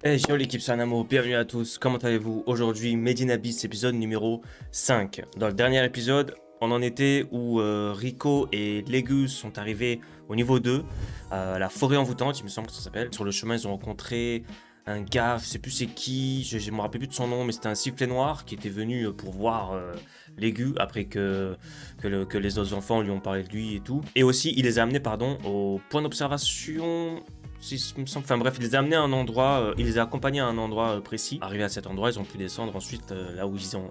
Hey, ciao l'équipe Sanamo, bienvenue à tous, comment allez-vous? Aujourd'hui, Made in Abyss, épisode numéro 5. Dans le dernier épisode, on en était où Rico et Legus sont arrivés au niveau 2, à la forêt envoûtante, il me semble que ça s'appelle. Sur le chemin, ils ont rencontré un gars, je sais plus c'est qui, je me rappelle plus de son nom, mais c'était un sifflet noir qui était venu pour voir Légus après que les autres enfants lui ont parlé de lui et tout. Et aussi, il les a amenés, pardon, au point d'observation si, il me semble. Enfin bref, il les a amenés à un endroit, il les a accompagnés à un endroit précis. Arrivés à cet endroit, ils ont pu descendre ensuite là où ils sont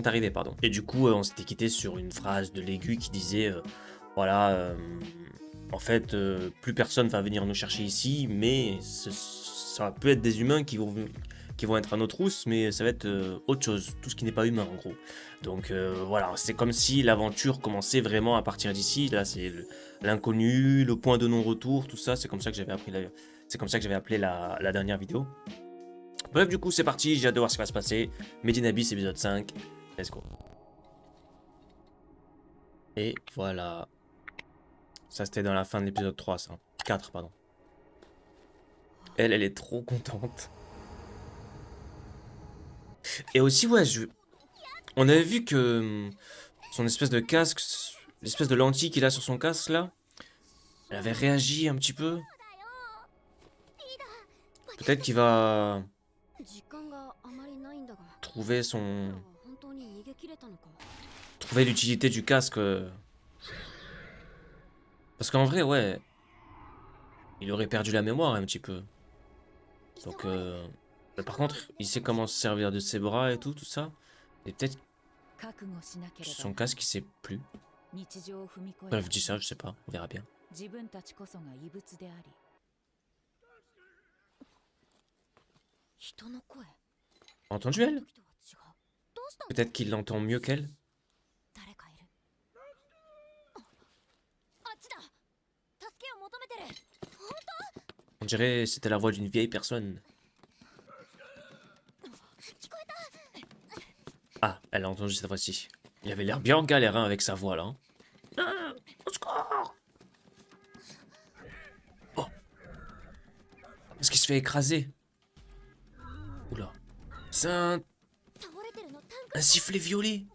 arrivés, pardon. Et du coup, on s'était quitté sur une phrase de l'aigu qui disait, voilà, en fait, plus personne va venir nous chercher ici, mais ça peut être des humains qui vont être à nos trousses, mais ça va être autre chose, tout ce qui n'est pas humain en gros. Donc voilà, c'est comme si l'aventure commençait vraiment à partir d'ici. Là, c'est l'inconnu, le point de non-retour, tout ça. C'est comme ça que j'avais appris c'est comme ça que j'avais appelé la dernière vidéo. Bref, du coup, c'est parti. J'ai hâte de voir ce qui va se passer. Made in Abyss, épisode 5. Let's go. Et voilà. Ça, c'était dans la fin de l'épisode 3, ça. 4, pardon. Elle est trop contente. Et aussi, ouais, on avait vu que son espèce de casque, l'espèce de lentille qu'il a sur son casque, là, elle avait réagi un petit peu. Peut-être qu'il va trouver trouver l'utilité du casque. Parce qu'en vrai, ouais, il aurait perdu la mémoire un petit peu. Donc, mais par contre, il sait comment se servir de ses bras et tout ça. Et peut-être son casque, il sait plus. Bref, je dis ça, je sais pas, on verra bien. Entendu elle? Peut-être qu'il l'entend mieux qu'elle. On dirait que c'était la voix d'une vieille personne. Ah, elle a entendu cette fois-ci. Il avait l'air bien en galère hein, avec sa voix là. Hein. Ah, au secours! Oh, parce qu'il se fait écraser. Oula. C'est un sifflet violet.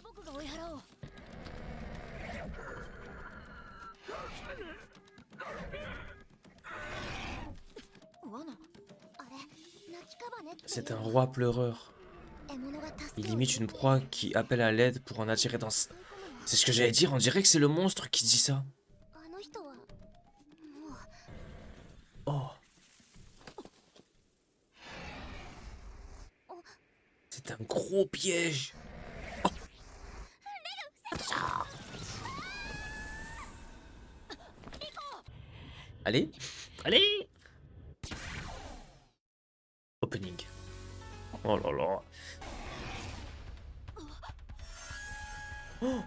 C'est un roi pleureur. Il imite une proie qui appelle à l'aide pour en attirer dans... C'est ce que j'allais dire, on dirait que c'est le monstre qui dit ça. Oh. C'est un gros piège. Oh. Allez. Allez. Opening. Oh là là. Oh.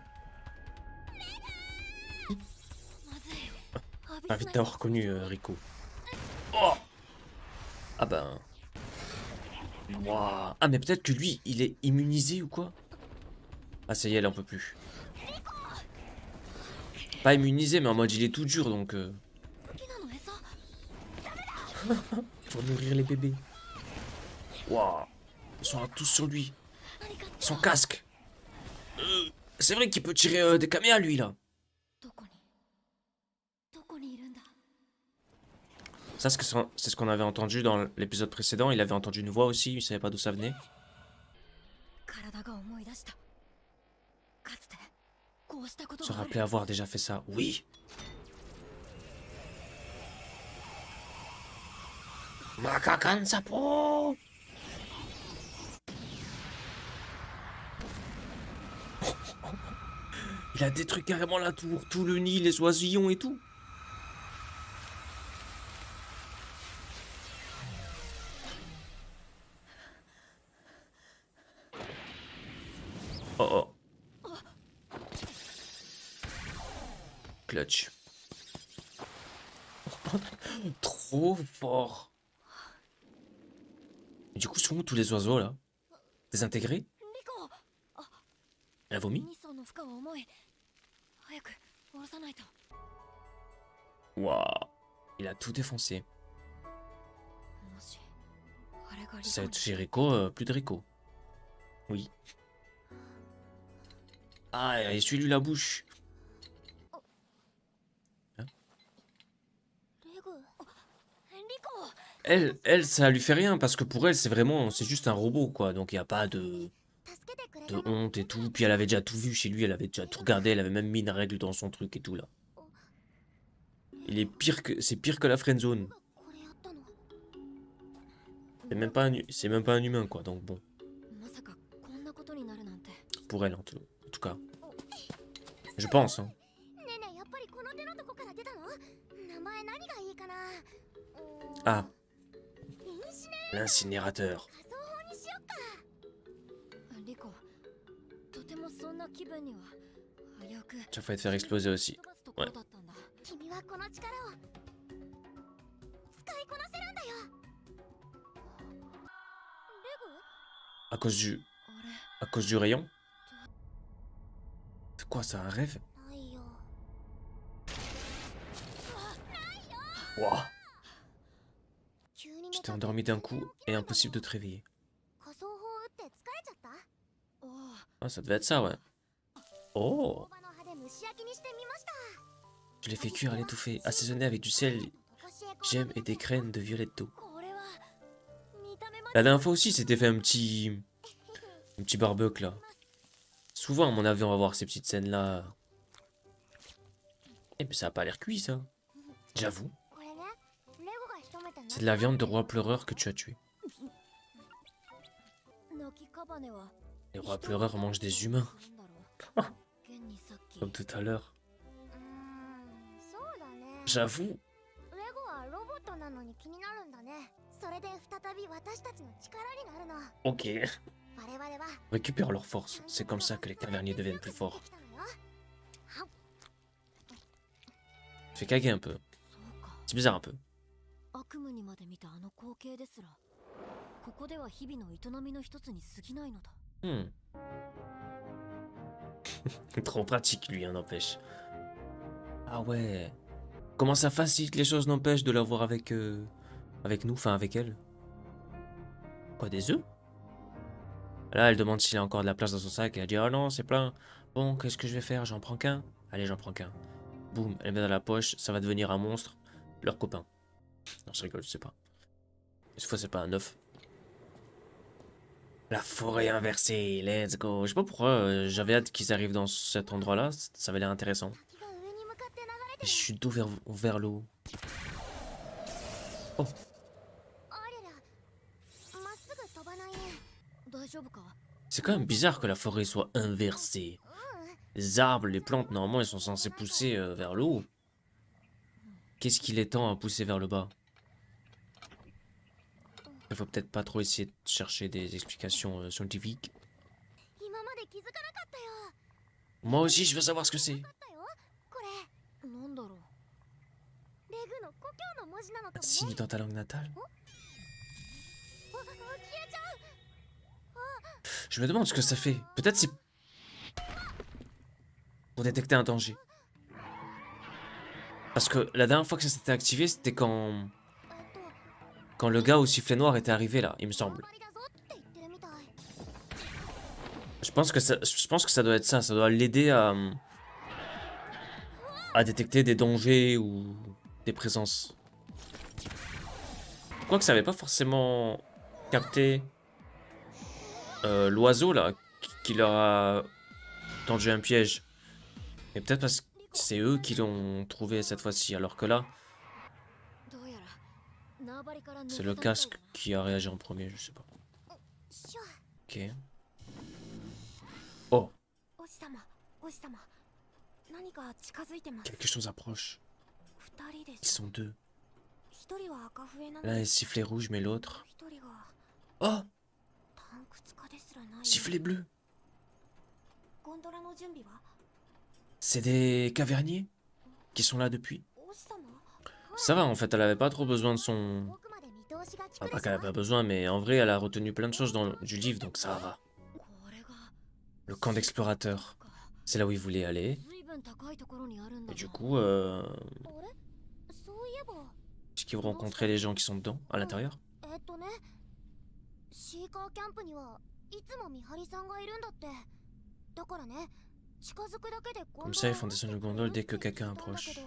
Ah, vite t'avoir reconnu, Rico. Oh. Ah ben... Waouh. Ah mais peut-être que lui, il est immunisé ou quoi? Ah ça y est, elle en peut plus. Pas immunisé, mais en mode il est tout dur donc... Pour nourrir les bébés. Waouh. Ils sont là tous sur lui. Son casque. C'est vrai qu'il peut tirer des caméas lui là. Ça c'est ce qu'on avait entendu dans l'épisode précédent. Il avait entendu une voix aussi, il savait pas d'où ça venait. Se rappeler avoir déjà fait ça. Oui. Makakan Sapo. Il a détruit carrément la tour, tout le nid, les oisillons et tout. Oh oh. Clutch. Trop fort. Et du coup, sont où tous les oiseaux là? Désintégrés? Elle a vomi? Waouh. Il a tout défoncé. Ça va toucher Rico, plus de Rico. Oui. Ah, essuie-lui la bouche. Hein? Elle, ça lui fait rien parce que pour elle, c'est juste un robot, quoi. Donc il n'y a pas de honte et tout. Puis elle avait déjà tout vu chez lui, elle avait déjà tout regardé, elle avait même mis une règle dans son truc et tout, là. C'est pire que la friendzone. C'est même pas un humain, quoi. Donc bon, pour elle, en tout cas. Je pense, hein. Ah, l'incinérateur. Ça faut te faire exploser aussi. Ouais. À cause du... À cause du rayon? C'est quoi ça, un rêve? Wouah. Tu t'es endormi d'un coup et impossible de te réveiller. Ah, ça devait être ça, ouais. Oh! Je l'ai fait cuire à l'étouffée, assaisonné avec du sel, gemme et des graines de violette d'eau. La dernière fois aussi, c'était fait un petit barbecue, là. Souvent, à mon avis, on va voir ces petites scènes-là. Eh, mais ça a pas l'air cuit, ça. J'avoue. C'est de la viande de roi pleureur que tu as tué. Les rois pleureurs mangent des humains. Comme tout à l'heure. J'avoue. Ok. Récupère leur force. C'est comme ça que les caverniers deviennent plus forts. Fais caguer un peu. C'est bizarre un peu. Hmm. Trop pratique lui, hein, n'empêche. Ah ouais. Comment ça facilite les choses, n'empêche, de l'avoir avec nous, enfin avec elle. Quoi, des œufs? Là, elle demande s'il a encore de la place dans son sac. Et elle dit, oh non, c'est plein. Bon, qu'est-ce que je vais faire? J'en prends qu'un. Allez, j'en prends qu'un. Boum, elle met dans la poche, ça va devenir un monstre. Leur copain. Non, je rigole, je sais pas. Cette fois, c'est pas un œuf. La forêt inversée, let's go. Je sais pas pourquoi, j'avais hâte qu'ils arrivent dans cet endroit-là. Ça avait l'air intéressant. Et je suis d'eau vers le haut. Oh. C'est quand même bizarre que la forêt soit inversée. Les arbres, les plantes, normalement, ils sont censés pousser vers le haut. Qu'est-ce qu'il est temps à pousser vers le bas? Il faut peut-être pas trop essayer de chercher des explications scientifiques. Moi aussi, je veux savoir ce que c'est. Un signe dans ta langue natale? Je me demande ce que ça fait. Peut-être c'est pour détecter un danger. Parce que la dernière fois que ça s'était activé, c'était quand le gars au sifflet noir était arrivé là, il me semble. Je pense que ça doit être ça. Ça doit l'aider à détecter des dangers ou des présences. Quoique ça avait pas forcément capté l'oiseau là qui leur a tendu un piège. Mais peut-être parce que c'est eux qui l'ont trouvé cette fois-ci, alors que là, c'est le casque qui a réagi en premier, je sais pas. Ok. Oh, quelque chose approche. Ils sont deux. L'un est sifflet rouge, mais l'autre... Oh! Sifflet bleu. C'est des caverniers qui sont là depuis. Ça va, en fait, elle avait pas trop besoin de son... Enfin, pas qu'elle avait pas besoin, mais en vrai, elle a retenu plein de choses du livre, donc ça va. Le camp d'explorateurs. C'est là où ils voulaient aller. Et du coup, est-ce qu'ils vont rencontrer les gens qui sont dedans, à l'intérieur? シーカーキャンプにはいつも見張りさんがいるんだって。だからね、近づくだけで Comme ça, ils font descendre une gondole dès que quelqu'un approche.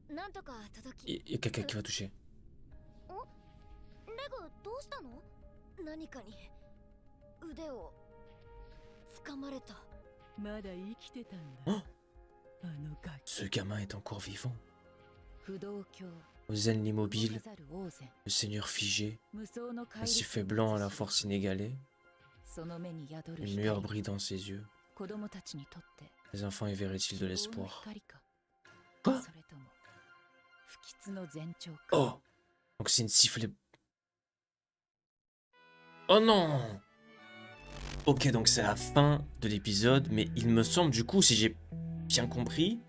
なんとか届き。Il y a quelqu'un qui va toucher. レグ、どうしたの？何かに腕を掴まれた。まだ生きてたんだ。あのガキ。 Ce gamin est encore vivant. 不動教。 Ozen l'immobile, le seigneur figé, un sifflet blanc à la force inégalée, une lueur brille dans ses yeux. Les enfants y verraient-ils de l'espoir? Quoi? Oh! Donc c'est une sifflet... Oh non! Ok, donc c'est la fin de l'épisode, mais il me semble du coup, si j'ai bien compris,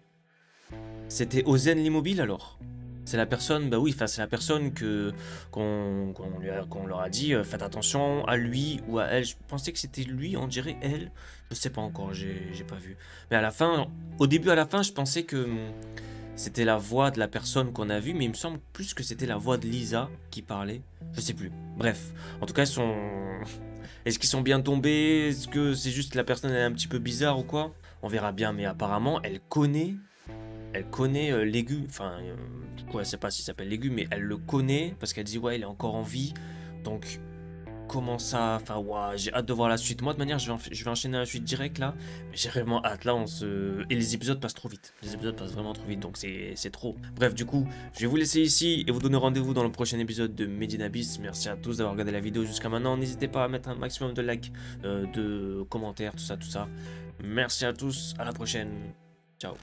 c'était Ozen l'immobile alors? C'est la personne, bah oui, c'est la personne qu'on leur a dit, faites attention à lui ou à elle. Je pensais que c'était lui, on dirait elle. Je sais pas encore, j'ai pas vu. Mais à la fin, au début à la fin, je pensais que c'était la voix de la personne qu'on a vue, mais il me semble plus que c'était la voix de Lisa qui parlait. Je sais plus. Bref, en tout cas, est-ce qu'ils sont bien tombés? Est-ce que c'est juste la personne elle est un petit peu bizarre ou quoi? On verra bien, mais apparemment, elle connaît l'aigu, enfin, du coup, elle sait pas s'il s'appelle l'aigu, mais elle le connaît parce qu'elle dit, ouais, il est encore en vie. Donc, comment ça, enfin, ouais, j'ai hâte de voir la suite. Moi, de manière, je vais enchaîner la suite direct là, mais j'ai vraiment hâte. Là, et les épisodes passent trop vite. Les épisodes passent vraiment trop vite, donc c'est trop. Bref, du coup, je vais vous laisser ici et vous donner rendez-vous dans le prochain épisode de Made in Abyss. Merci à tous d'avoir regardé la vidéo jusqu'à maintenant. N'hésitez pas à mettre un maximum de likes, de commentaires, tout ça, tout ça. Merci à tous, à la prochaine. Ciao.